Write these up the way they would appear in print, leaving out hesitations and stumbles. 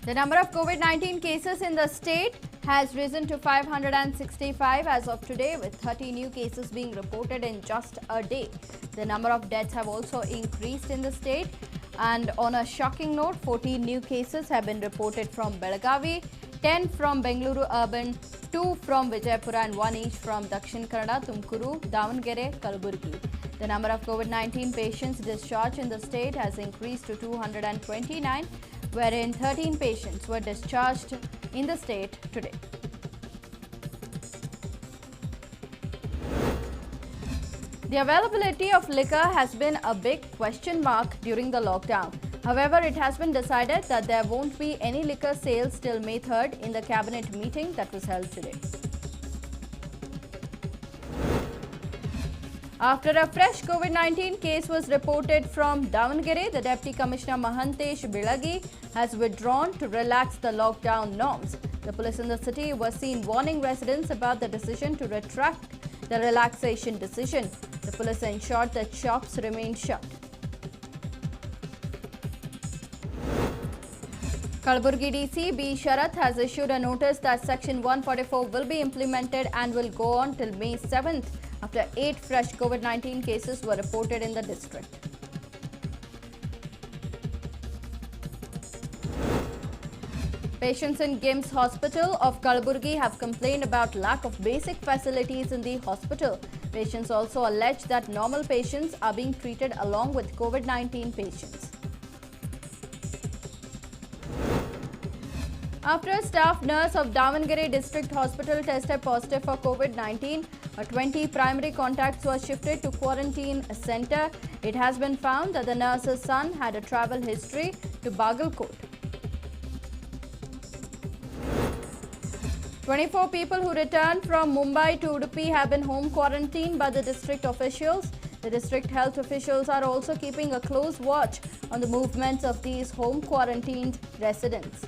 The number of COVID-19 cases in the state has risen to 565 as of today, with 30 new cases being reported in just a day. The number of deaths have also increased in the state. And on a shocking note, 14 new cases have been reported from Belagavi, 10 from Bengaluru Urban, 2 from Vijayapura and 1 each from Dakshin Kannada, Tumkuru, Davangere, Kalaburgi. The number of COVID-19 patients discharged in the state has increased to 229, wherein 13 patients were discharged in the state today. The availability of liquor has been a big question mark during the lockdown. However, it has been decided that there won't be any liquor sales till May 3rd in the cabinet meeting that was held today. After a fresh COVID-19 case was reported from Davangere, the Deputy Commissioner Mahantesh Bilagi has withdrawn to relax the lockdown norms. The police in the city was seen warning residents about the decision to retract the relaxation decision. The police ensured that shops remained shut. Kalaburgi DC B. Sharath has issued a notice that Section 144 will be implemented and will go on till May 7th after 8 fresh COVID-19 cases were reported in the district. Patients in GIMS Hospital of Kalaburgi have complained about lack of basic facilities in the hospital. Patients also allege that normal patients are being treated along with COVID-19 patients. After a staff nurse of Davangere District Hospital tested positive for COVID-19, 20 primary contacts were shifted to quarantine center. It has been found that the nurse's son had a travel history to Bagalkot. 24 people who returned from Mumbai to Udupi have been home quarantined by the district officials. The district health officials are also keeping a close watch on the movements of these home quarantined residents.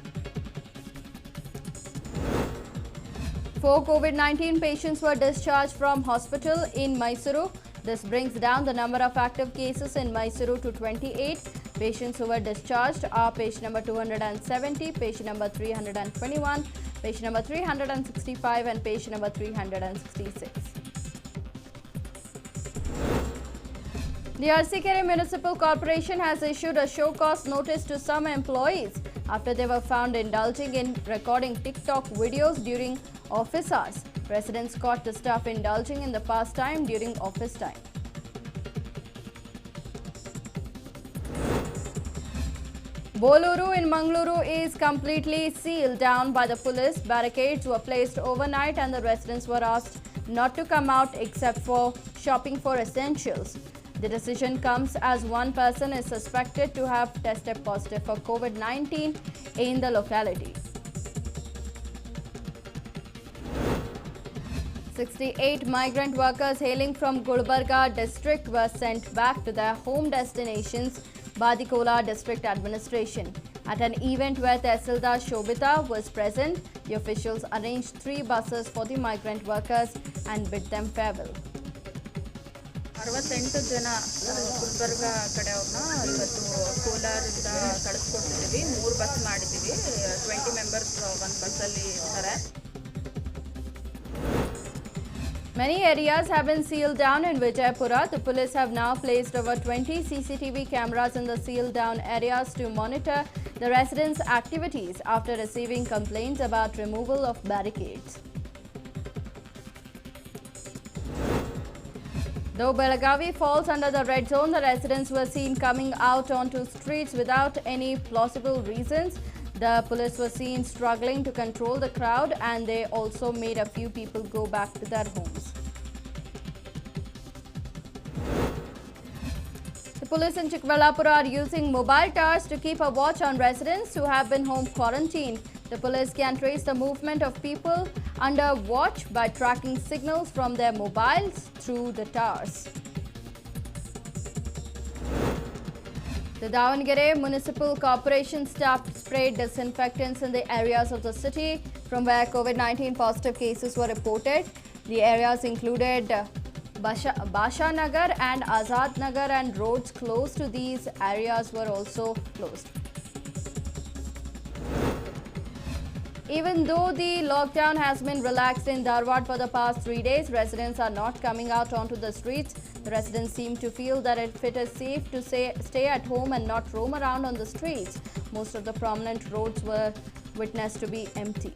4 COVID-19 patients were discharged from hospital in Mysuru. This brings down the number of active cases in Mysuru to 28. Patients who were discharged are patient number 270, patient number 321, patient number 365 and patient number 366. The Arsikere Municipal Corporation has issued a show-cause notice to some employees after they were found indulging in recording TikTok videos during office hours. Residents caught the staff indulging in the pastime during office time. Boluru in Mangaluru is completely sealed down by the police. Barricades were placed overnight and the residents were asked not to come out except for shopping for essentials. The decision comes as one person is suspected to have tested positive for COVID-19 in the locality. 68 migrant workers hailing from Gulbarga district were sent back to their home destinations by the Kolar district administration. At an event where Tehsildar Shobita was present, the officials arranged 3 buses for the migrant workers and bid them farewell. 68 ಜನ ಗುಲ್ಬರ್ಗ ಕಡೆಯವ್ರನ್ನ ಇವತ್ತು ಕೋಲಾರಿಂದ ಕಳಿಸ್ಕೊಟ್ಟಿದ್ದೀವಿ 3 bus ಮಾಡಿದ್ದೀವಿ 20 members ಒಂದು ಬಸ್ಸಲ್ಲಿ ಇರ್ತಾರೆ. Many areas have been sealed down in Vijayapura. The police have now placed over 20 CCTV cameras in the sealed down areas to monitor the residents' activities after receiving complaints about removal of barricades. Though Belagavi falls under the red zone, the residents were seen coming out onto streets without any plausible reasons. The police were seen struggling to control the crowd and they also made a few people go back to their homes. The police in Chikballapura are using mobile towers to keep a watch on residents who have been home quarantined. The police can trace the movement of people under watch by tracking signals from their mobiles through the towers. The Davangere Municipal Corporation staff sprayed disinfectants in the areas of the city from where COVID-19 positive cases were reported. The areas included Basha Nagar and Azad Nagar, and roads close to these areas were also closed. Even though the lockdown has been relaxed in Dharwad for the past 3 days, residents are not coming out onto the streets. The residents seem to feel that if it is safe to stay at home and not roam around on the streets, most of the prominent roads were witnessed to be empty.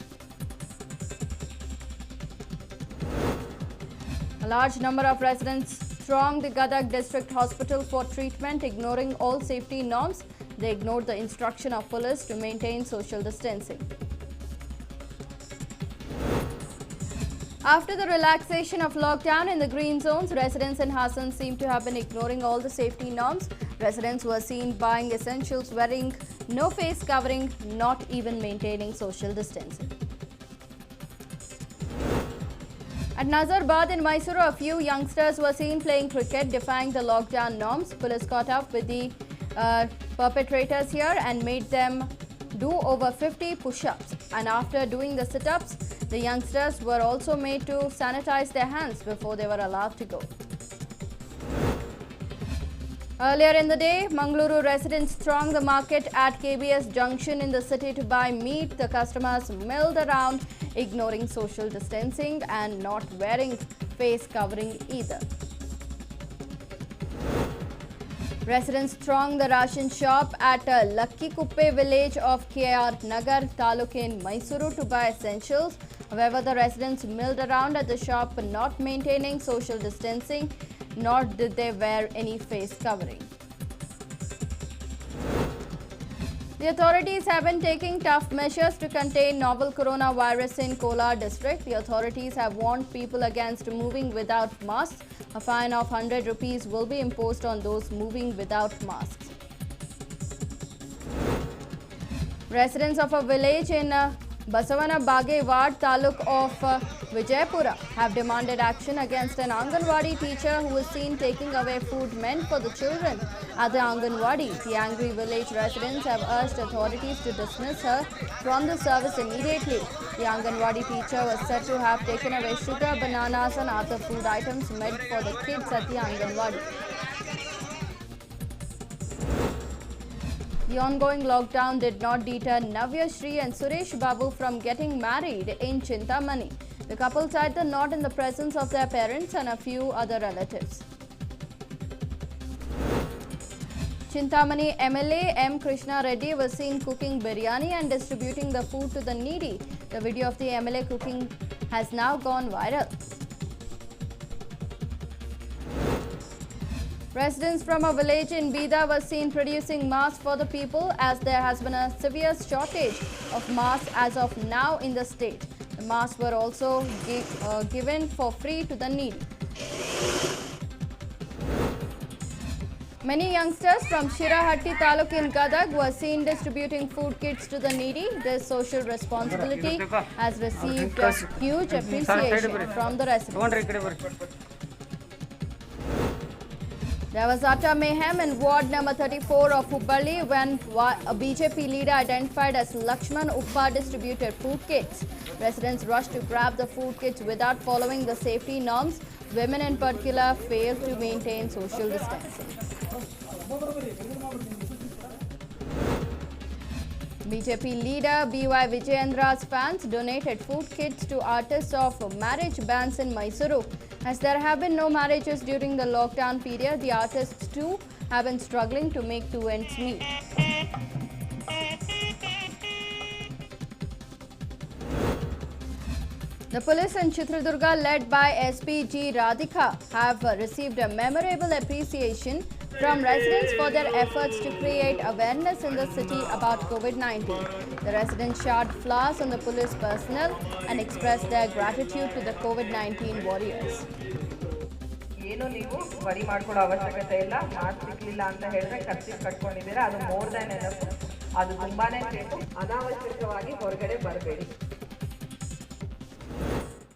A large number of residents thronged the Gadag District Hospital for treatment, ignoring all safety norms. They ignored the instruction of police to maintain social distancing. After the relaxation of lockdown in the green zones, residents in Hassan seem to have been ignoring all the safety norms. Residents were seen buying essentials, wearing no face covering, not even maintaining social distancing. At Nazarbad in Mysuru, a few youngsters were seen playing cricket, defying the lockdown norms. Police caught up with the perpetrators here and made them do over 50 push-ups. And after doing the sit-ups, the youngsters were also made to sanitize their hands before they were allowed to go. Earlier in the day, Mangaluru residents thronged the market at KBS Junction in the city to buy meat. The customers milled around, ignoring social distancing and not wearing face covering either. Residents thronged the ration shop at Lakki Kuppe village of KR Nagar Taluk in Mysuru to buy essentials. However, the residents milled around at the shop, not maintaining social distancing, nor did they wear any face covering. The authorities have been taking tough measures to contain novel coronavirus in Kolar district. The authorities have warned people against moving without masks. A fine of 100 rupees will be imposed on those moving without masks. Residents of a village in Basavana Bage Ward Taluk of Vijaypura have demanded action against an Anganwadi teacher who was seen taking away food meant for the children at the Anganwadi. The angry village residents have urged authorities to dismiss her from the service immediately. The Anganwadi teacher was said to have taken away sugar, bananas and other food items meant for the kids at the Anganwadi. The ongoing lockdown did not deter Navya Shri and Suresh Babu from getting married in Chintamani. The couple tied the knot in the presence of their parents and a few other relatives. Chintamani MLA M. Krishna Reddy was seen cooking biryani and distributing the food to the needy. The video of the MLA cooking has now gone viral. Residents from a village in Bida were seen producing masks for the people as there has been a severe shortage of masks as of now in the state. The masks were also given for free to the needy. Many youngsters from Shirahatti Taluk in Gadag were seen distributing food kits to the needy. This social responsibility has received huge appreciation from the residents. There was utter mayhem in ward number 34 of Hubballi when a BJP leader identified as Lakshman Uppa distributed food kits. Residents rushed to grab the food kits without following the safety norms. Women in particular failed to maintain social distancing. BJP leader B.Y. Vijayendra's fans donated food kits to artists of marriage bands in Mysuru. As there have been no marriages during the lockdown period, the artists too have been struggling to make two ends meet. The police in Chitradurga, led by SP G. Radhika, have received a memorable appreciation from residents for their efforts to create awareness in the city about COVID-19. The residents showered flowers on the police personnel and expressed their gratitude to the COVID-19 warriors. ಏನು ನೀವು worry ಮಾಡ್ಕೊಳ್ಳೋ ಅವಶ್ಯಕತೆ ಇಲ್ಲ. Mask ಸಿಕ್ಲಿಲ್ಲ ಅಂತ ಹೇಳಿದ್ರೆ kerchief ಕಟ್ಕೊಂಡಿದ್ದೀರಾ, ಅದು more than enough. ಅದು ತುಂಬಾನೇ ಸೇಫ್. ಅನಾವಶ್ಯಕವಾಗಿ ಹೊರಗಡೆ ಬರಬೇಡಿ.